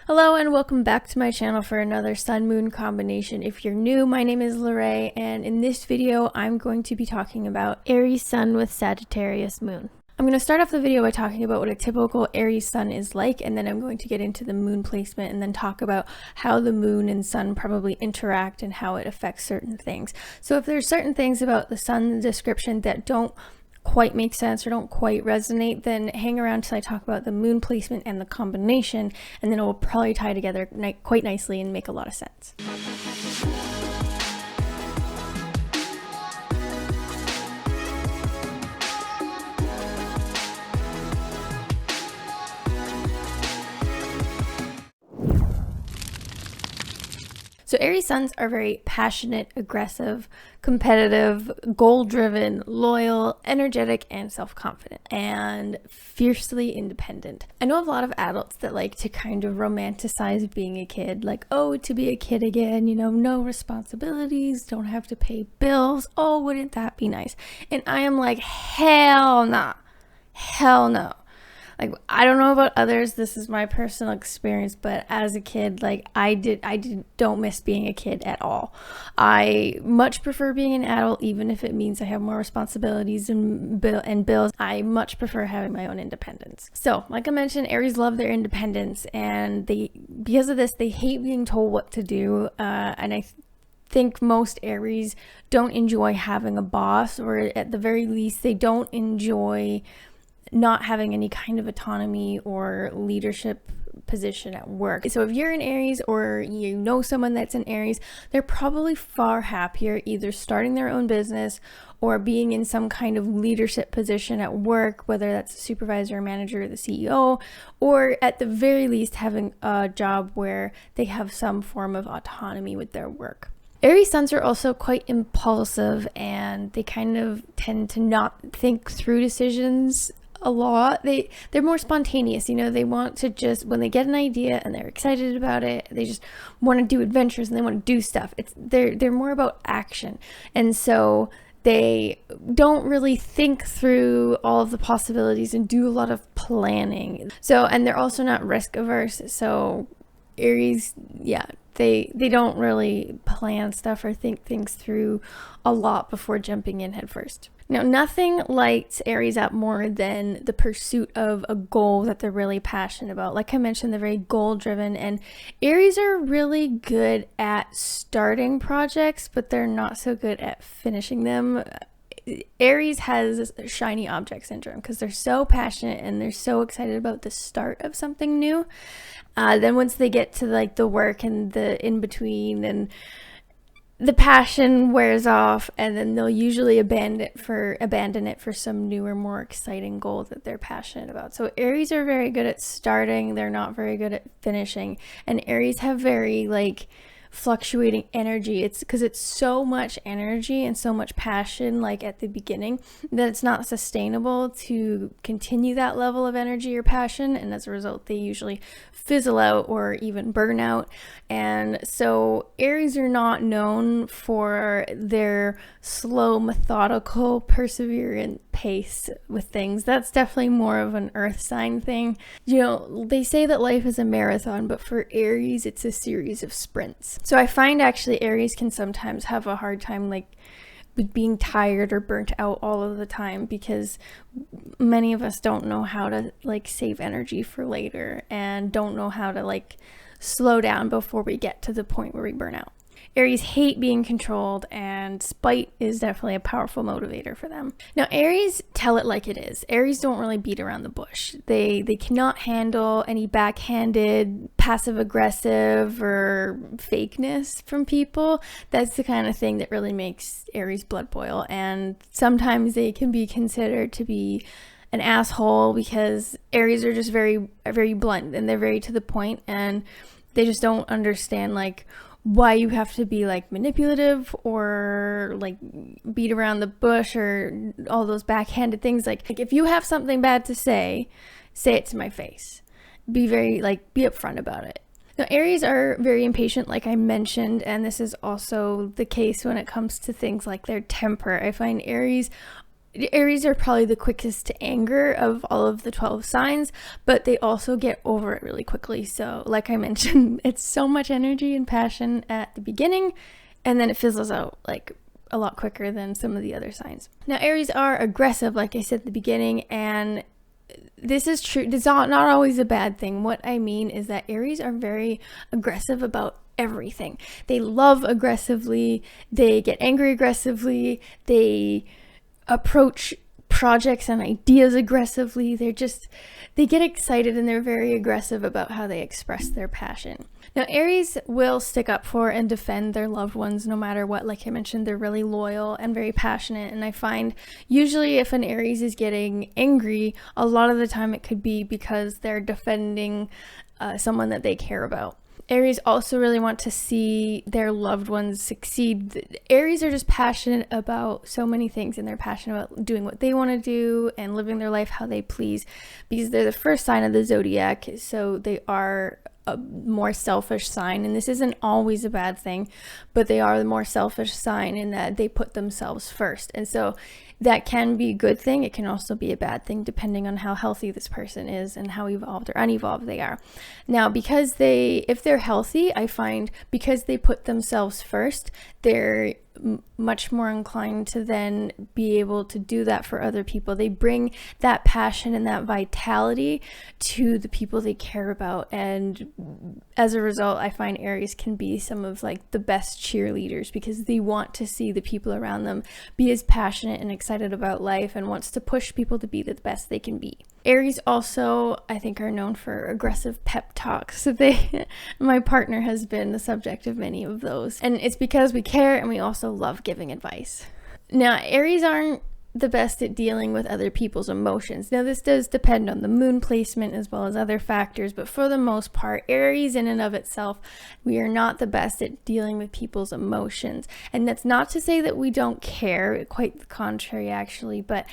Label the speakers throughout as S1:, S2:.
S1: Hello and welcome back to my channel for another Sun-Moon combination. If you're new, my name is Lorraine, and in this video I'm going to be talking about Aries Sun with Sagittarius Moon. I'm going to start off the video by talking about what a typical Aries Sun is like, and then I'm going to get into the moon placement and then talk about how the moon and sun probably interact and how it affects certain things. So if there's certain things about the sun description that don't quite make sense or don't quite resonate, then hang around till I talk about the moon placement and the combination, and then it will probably tie together quite nicely and make a lot of sense. So Aries Suns are very passionate, aggressive, competitive, goal-driven, loyal, energetic, and self-confident, and fiercely independent. I know of a lot of adults that like to kind of romanticize being a kid, like, oh, to be a kid again, you know, no responsibilities, don't have to pay bills, oh, wouldn't that be nice? And I am like, hell nah, hell no. Like, I don't know about others, this is my personal experience, but as a kid, like, I don't miss being a kid at all. I much prefer being an adult, even if it means I have more responsibilities and bills. I much prefer having my own independence. So, like I mentioned, Aries love their independence, and because of this, they hate being told what to do, and I think most Aries don't enjoy having a boss, or at the very least, they don't enjoy not having any kind of autonomy or leadership position at work. So if you're an Aries or you know someone that's an Aries, they're probably far happier either starting their own business or being in some kind of leadership position at work, whether that's a supervisor, manager, or the CEO, or at the very least having a job where they have some form of autonomy with their work. Aries Suns are also quite impulsive, and they kind of tend to not think through decisions a lot. They're more spontaneous, you know. They want to just, when they get an idea and they're excited about it, they just want to do adventures and they want to do stuff. They're more about action, and so they don't really think through all of the possibilities and do a lot of planning. So, and they're also not risk averse. So Aries, yeah, they don't really plan stuff or think things through a lot before jumping in head first. Now, nothing lights Aries up more than the pursuit of a goal that they're really passionate about. Like I mentioned, they're very goal-driven, and Aries are really good at starting projects, but they're not so good at finishing them. Aries has shiny object syndrome because they're so passionate and they're so excited about the start of something new. Then once they get to like the work and the in-between, and the passion wears off, and then they'll usually abandon it for some newer, more exciting goal that they're passionate about. So Aries are very good at starting, they're not very good at finishing. And Aries have very like fluctuating energy. It's because it's so much energy and so much passion like at the beginning that it's not sustainable to continue that level of energy or passion, and as a result they usually fizzle out or even burn out. And so Aries are not known for their slow, methodical, perseverant pace with things. That's definitely more of an earth sign thing. You know, they say that life is a marathon, but for Aries it's a series of sprints. So I find actually Aries can sometimes have a hard time like being tired or burnt out all of the time, because many of us don't know how to like save energy for later and don't know how to like slow down before we get to the point where we burn out. Aries hate being controlled, and spite is definitely a powerful motivator for them. Now, Aries tell it like it is. Aries don't really beat around the bush. They cannot handle any backhanded, passive-aggressive, or fakeness from people. That's the kind of thing that really makes Aries blood boil, and sometimes they can be considered to be an asshole because Aries are just very, very blunt, and they're very to the point, and they just don't understand like why you have to be like manipulative or like beat around the bush or all those backhanded things. Like if you have something bad to say it to my face. Be upfront about it. Now, Aries are very impatient, like I mentioned, and this is also the case when it comes to things like their temper. I find Aries Aries are probably the quickest to anger of all of the 12 signs, but they also get over it really quickly. So like I mentioned, it's so much energy and passion at the beginning, and then it fizzles out like a lot quicker than some of the other signs. Now, Aries are aggressive, like I said at the beginning, and this is true. It's not always a bad thing. What I mean is that Aries are very aggressive about everything. They love aggressively, they get angry aggressively, they approach projects and ideas aggressively. They get excited, and they're very aggressive about how they express their passion. Now, Aries will stick up for and defend their loved ones no matter what. Like I mentioned, they're really loyal and very passionate, and I find usually if an Aries is getting angry, a lot of the time it could be because they're defending someone that they care about. Aries also really want to see their loved ones succeed. Aries are just passionate about so many things, and they're passionate about doing what they want to do and living their life how they please, because they're the first sign of the zodiac, so they are a more selfish sign. And this isn't always a bad thing, but they are the more selfish sign in that they put themselves first. And so that can be a good thing. It can also be a bad thing depending on how healthy this person is and how evolved or unevolved they are. Now, if they're healthy, I find because they put themselves first, they're much more inclined to then be able to do that for other people. They bring that passion and that vitality to the people they care about, and as a result, I find Aries can be some of like the best cheerleaders because they want to see the people around them be as passionate and excited about life, and wants to push people to be the best they can be. Aries also, I think, are known for aggressive pep talks. My partner has been the subject of many of those, and it's because we care and we also love giving advice. Now, Aries aren't the best at dealing with other people's emotions. Now, this does depend on the moon placement as well as other factors, but for the most part, Aries in and of itself, we are not the best at dealing with people's emotions. And that's not to say that we don't care, quite the contrary actually, but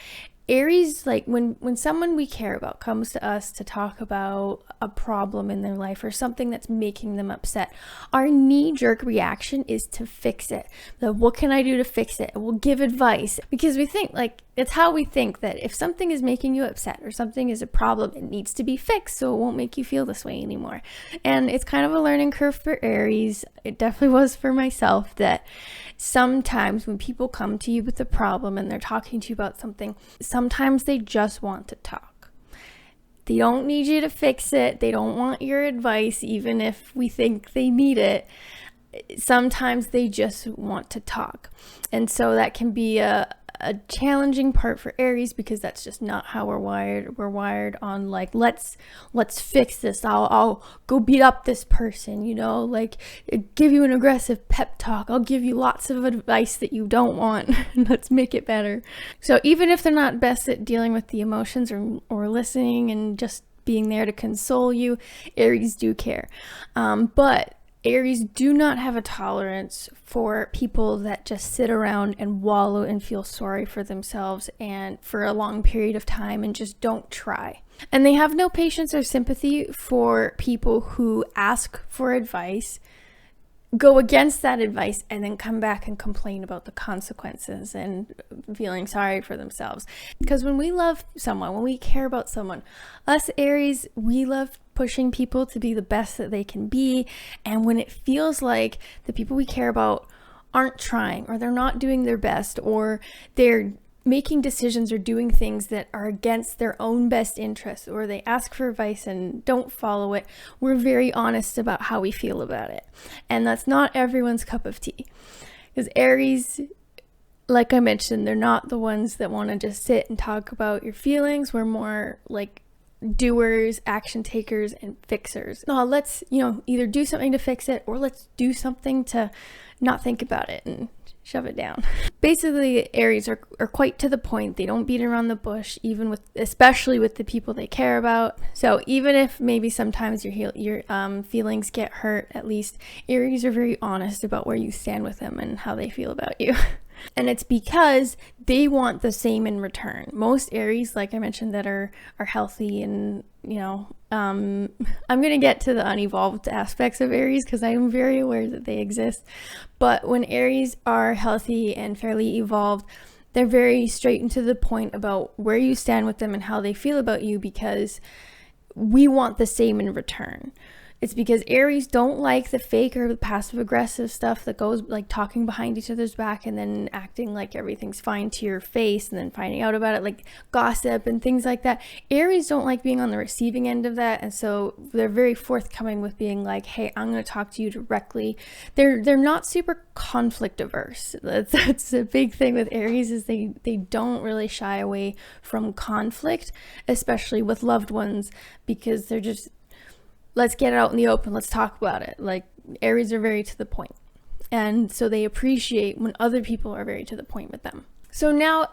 S1: Aries, like when someone we care about comes to us to talk about a problem in their life or something that's making them upset, our knee-jerk reaction is to fix it. What can I do to fix it? We'll give advice because we think it's how we think that if something is making you upset or something is a problem, it needs to be fixed so it won't make you feel this way anymore. And it's kind of a learning curve for Aries. It definitely was for myself that sometimes when people come to you with a problem and they're talking to you about something, sometimes they just want to talk. They don't need you to fix it. They don't want your advice, even if we think they need it. Sometimes they just want to talk. And so that can be a challenging part for Aries because that's just not how we're wired. We're wired on like, let's fix this. I'll go beat up this person, give you an aggressive pep talk. I'll give you lots of advice that you don't want. Let's make it better. So even if they're not best at dealing with the emotions or listening and just being there to console you, Aries do care. But Aries do not have a tolerance for people that just sit around and wallow and feel sorry for themselves and for a long period of time and just don't try. And they have no patience or sympathy for people who ask for advice, go against that advice, and then come back and complain about the consequences and feeling sorry for themselves. Because when we love someone, when we care about someone, us Aries, we love pushing people to be the best that they can be. And when it feels like the people we care about aren't trying, or they're not doing their best, or they're making decisions or doing things that are against their own best interests, or they ask for advice and don't follow it, we're very honest about how we feel about it. And that's not everyone's cup of tea. Because Aries, like I mentioned, they're not the ones that want to just sit and talk about your feelings. We're more like doers, action takers, and fixers. No, let's, either do something to fix it, or let's do something to not think about it and shove it down. Basically, Aries are quite to the point. They don't beat around the bush, especially with the people they care about. So even if maybe sometimes your feelings get hurt, at least Aries are very honest about where you stand with them and how they feel about you. And it's because they want the same in return. Most Aries, like I mentioned, that are healthy and, I'm going to get to the unevolved aspects of Aries because I'm very aware that they exist. But when Aries are healthy and fairly evolved, They're very straight and to the point about where you stand with them and how they feel about you, because we want the same in return. It's because Aries don't like the fake or the passive aggressive stuff that goes like talking behind each other's back and then acting like everything's fine to your face and then finding out about it, like gossip and things like that. Aries don't like being on the receiving end of that, and so they're very forthcoming with being like, hey, I'm going to talk to you directly. They're not super conflict averse. That's a big thing with Aries, is they don't really shy away from conflict, especially with loved ones, because they're just, let's get it out in the open. Let's talk about it. Like, Aries are very to the point. And so they appreciate when other people are very to the point with them. So now,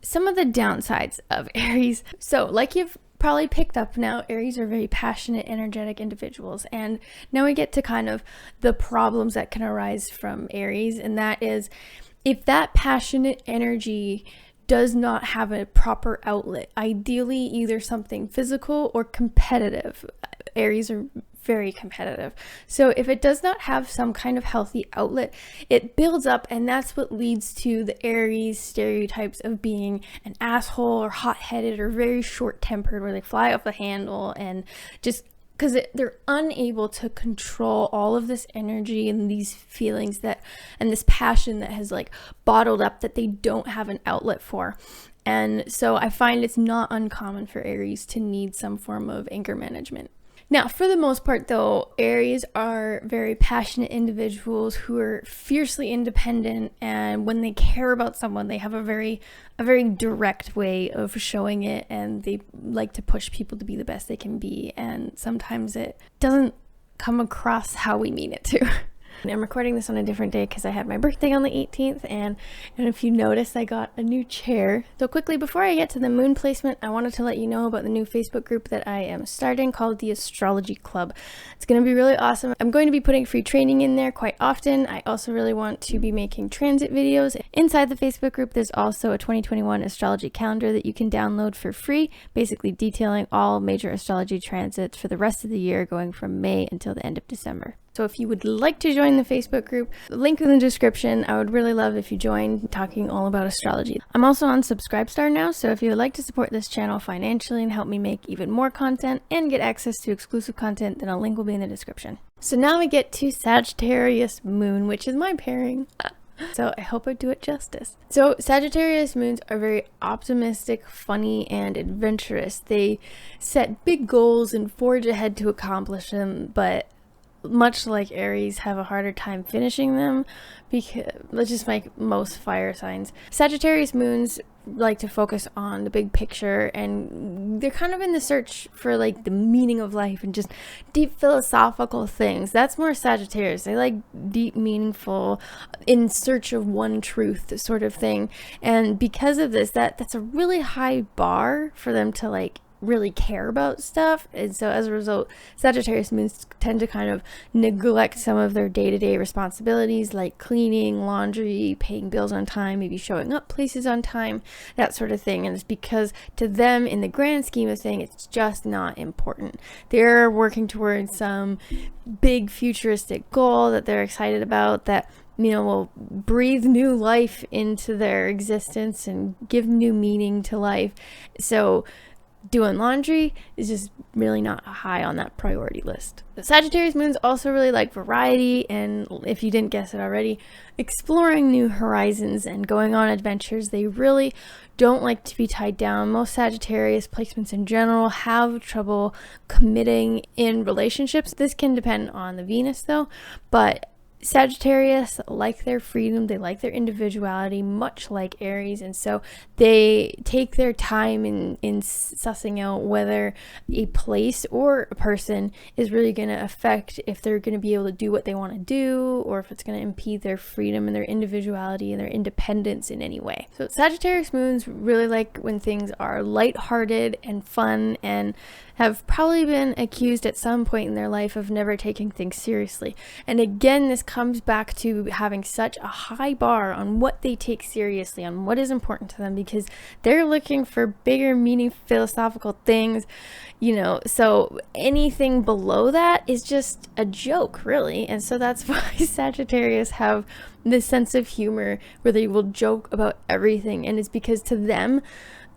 S1: some of the downsides of Aries. So like you've probably picked up now, Aries are very passionate, energetic individuals. And now we get to kind of the problems that can arise from Aries. And that is, if that passionate energy does not have a proper outlet, ideally either something physical or competitive. Aries are very competitive. So if it does not have some kind of healthy outlet, it builds up, and that's what leads to the Aries stereotypes of being an asshole or hot-headed or very short-tempered, where they fly off the handle, and just because they're unable to control all of this energy and these feelings that, and this passion that has like bottled up, that they don't have an outlet for. And so I find it's not uncommon for Aries to need some form of anger management. Now, for the most part, though, Aries are very passionate individuals who are fiercely independent, and when they care about someone, they have a very direct way of showing it, and they like to push people to be the best they can be, and sometimes it doesn't come across how we mean it to. I'm recording this on a different day because I had my birthday on the 18th, and if you notice, I got a new chair. So quickly, before I get to the moon placement, I wanted to let you know about the new Facebook group that I am starting called the Astrology Club. It's going to be really awesome. I'm going to be putting free training in there quite often. I also really want to be making transit videos. Inside the Facebook group, there's also a 2021 astrology calendar that you can download for free, basically detailing all major astrology transits for the rest of the year, going from May until the end of December. So if you would like to join the Facebook group, link in the description. I would really love if you join, talking all about astrology. I'm also on Subscribestar now, so if you would like to support this channel financially and help me make even more content and get access to exclusive content, then a link will be in the description. So now we get to Sagittarius Moon, which is my pairing. So I hope I do it justice. So Sagittarius moons are very optimistic, funny, and adventurous. They set big goals and forge ahead to accomplish them, but much like Aries, have a harder time finishing them, because let's just make most fire signs. Sagittarius moons like to focus on the big picture, and they're kind of in the search for like the meaning of life and just deep philosophical things. That's more Sagittarius. They like deep, meaningful, in search of one truth sort of thing. And because of this, that's a really high bar for them to like really care about stuff. And so as a result, Sagittarius moons tend to kind of neglect some of their day-to-day responsibilities, like cleaning, laundry, paying bills on time, maybe showing up places on time, that sort of thing. And it's because to them, in the grand scheme of things, it's just not important. They're working towards some big futuristic goal that they're excited about, that will breathe new life into their existence and give new meaning to life. So doing laundry is just really not high on that priority list. The Sagittarius moons also really like variety, and if you didn't guess it already, exploring new horizons and going on adventures. They really don't like to be tied down. Most Sagittarius placements in general have trouble committing in relationships. This can depend on the Venus though, but Sagittarius like their freedom, they like their individuality, much like Aries, and so they take their time in sussing out whether a place or a person is really going to affect if they're going to be able to do what they want to do, or if it's going to impede their freedom and their individuality and their independence in any way. So Sagittarius moons really like when things are lighthearted and fun and have probably been accused at some point in their life of never taking things seriously. And again, this comes back to having such a high bar on what they take seriously, on what is important to them, because they're looking for bigger, meaning, philosophical things, you know, so anything below that is just a joke, really. And so that's why Sagittarius have this sense of humor where they will joke about everything. And it's because to them,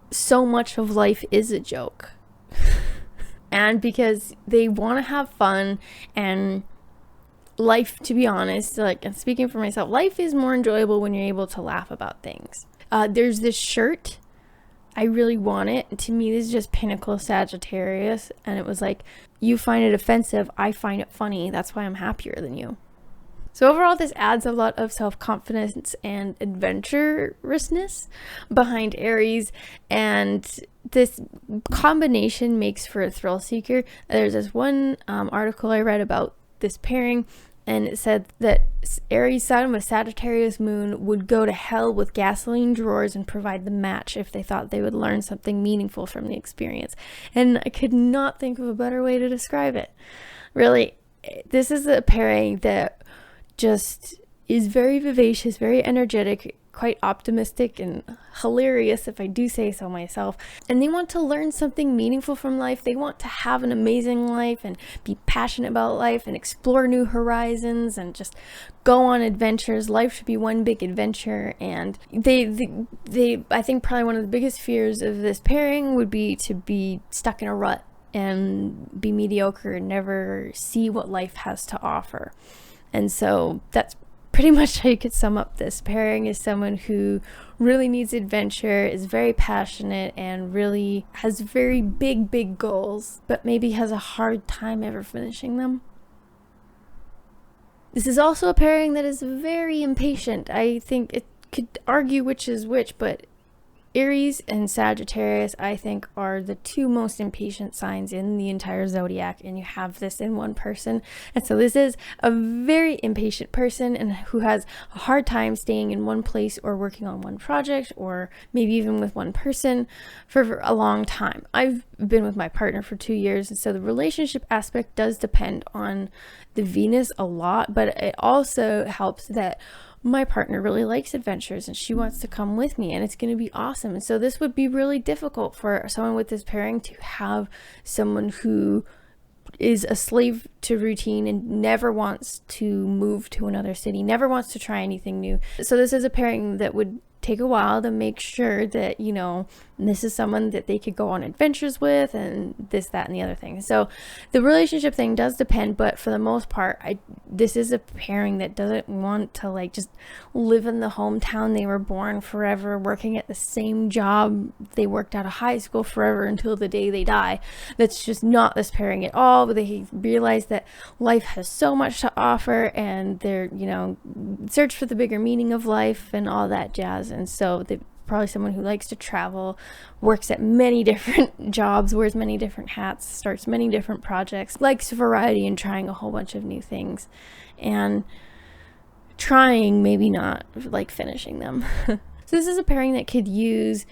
S1: so much of life is a joke. And because they want to have fun, and life, to be honest, like, and speaking for myself, life is more enjoyable when you're able to laugh about things. There's this shirt, I really want it. To me, this is just pinnacle Sagittarius, and it was like, you find it offensive, I find it funny, that's why I'm happier than you. So overall, this adds a lot of self-confidence and adventurousness behind Aries, and this combination makes for a thrill seeker. There's this one article I read about this pairing, and it said that Aries Sun with Sagittarius Moon would go to hell with gasoline drawers and provide the match if they thought they would learn something meaningful from the experience. And I could not think of a better way to describe it. Really, this is a pairing that just is very vivacious, very energetic, quite optimistic and hilarious, if I do say so myself. And they want to learn something meaningful from life. They want to have an amazing life and be passionate about life and explore new horizons and just go on adventures. Life should be one big adventure. And they I think probably one of the biggest fears of this pairing would be to be stuck in a rut and be mediocre and never see what life has to offer. And so that's pretty much how you could sum up this pairing. Is someone who really needs adventure, is very passionate, and really has very big goals, but maybe has a hard time ever finishing them. This is also a pairing that is very impatient. I think it could argue which is which, but Aries and Sagittarius, I think, are the two most impatient signs in the entire zodiac, and you have this in one person. And so this is a very impatient person and who has a hard time staying in one place or working on one project, or maybe even with one person for a long time. I've been with my partner for 2 years, and so the relationship aspect does depend on the Venus a lot, but it also helps that my partner really likes adventures and she wants to come with me, and it's going to be awesome. And so this would be really difficult for someone with this pairing to have someone who is a slave to routine and never wants to move to another city, never wants to try anything new. So this is a pairing that would take a while to make sure that, you know, this is someone that they could go on adventures with, and this, that, and the other thing. So the relationship thing does depend, but for the most part, this is a pairing that doesn't want to like just live in the hometown they were born forever, working at the same job they worked out of high school forever until the day they die. That's just not this pairing at all. But they realize that life has so much to offer, and they're, you know, search for the bigger meaning of life and all that jazz. And so they're probably someone who likes to travel, works at many different jobs, wears many different hats, starts many different projects, likes variety and trying a whole bunch of new things, and trying, maybe not like finishing them. So this is a pairing that could use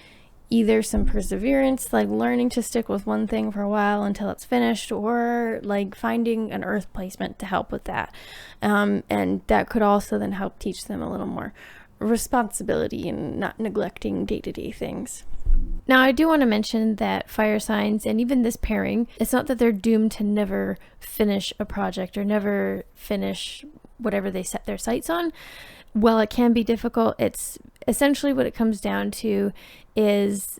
S1: either some perseverance, like learning to stick with one thing for a while until it's finished, or like finding an earth placement to help with that. And that could also then help teach them a little more responsibility and not neglecting day-to-day things. Now, I do want to mention that fire signs, and even this pairing, it's not that they're doomed to never finish a project or never finish whatever they set their sights on. While it can be difficult, it's essentially what it comes down to is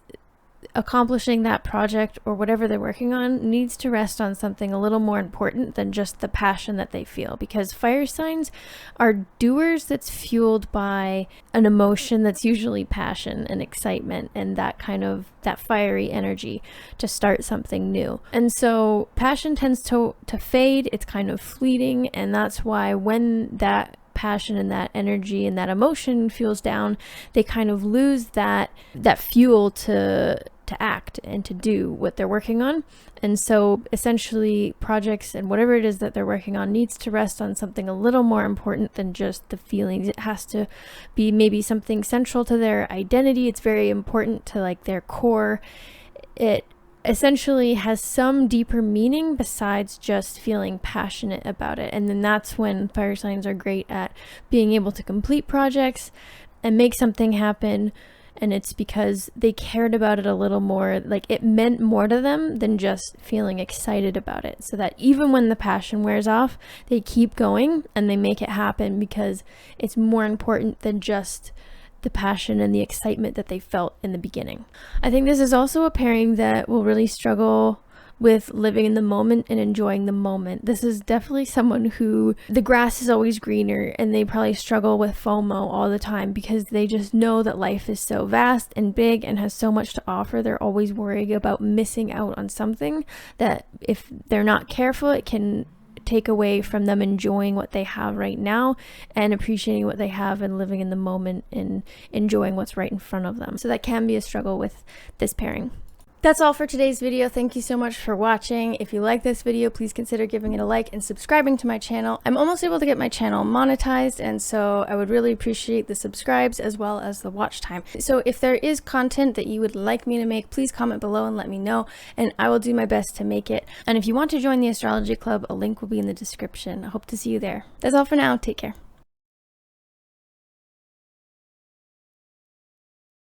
S1: accomplishing that project or whatever they're working on needs to rest on something a little more important than just the passion that they feel, because fire signs are doers that's fueled by an emotion that's usually passion and excitement and that kind of that fiery energy to start something new. And so passion tends to fade. It's kind of fleeting, and that's why when that passion and that energy and that emotion fuels down, they kind of lose that fuel to act and to do what they're working on. And so essentially projects and whatever it is that they're working on needs to rest on something a little more important than just the feelings. It has to be maybe something central to their identity. It's very important to like their core. It essentially has some deeper meaning besides just feeling passionate about it. And then that's when fire signs are great at being able to complete projects and make something happen. And it's because they cared about it a little more, like it meant more to them than just feeling excited about it. So that even when the passion wears off, they keep going and they make it happen because it's more important than just the passion and the excitement that they felt in the beginning. I think this is also a pairing that will really struggle with living in the moment and enjoying the moment. This is definitely someone who the grass is always greener, and they probably struggle with FOMO all the time because they just know that life is so vast and big and has so much to offer. They're always worried about missing out on something that if they're not careful, it can take away from them enjoying what they have right now and appreciating what they have and living in the moment and enjoying what's right in front of them. So that can be a struggle with this pairing. That's all for today's video. Thank you so much for watching. If you like this video, please consider giving it a like and subscribing to my channel. I'm almost able to get my channel monetized, and so I would really appreciate the subscribes as well as the watch time. So if there is content that you would like me to make, please comment below and let me know, and I will do my best to make it. And if you want to join the Astrology Club, a link will be in the description. I hope to see you there. That's all for now. Take care.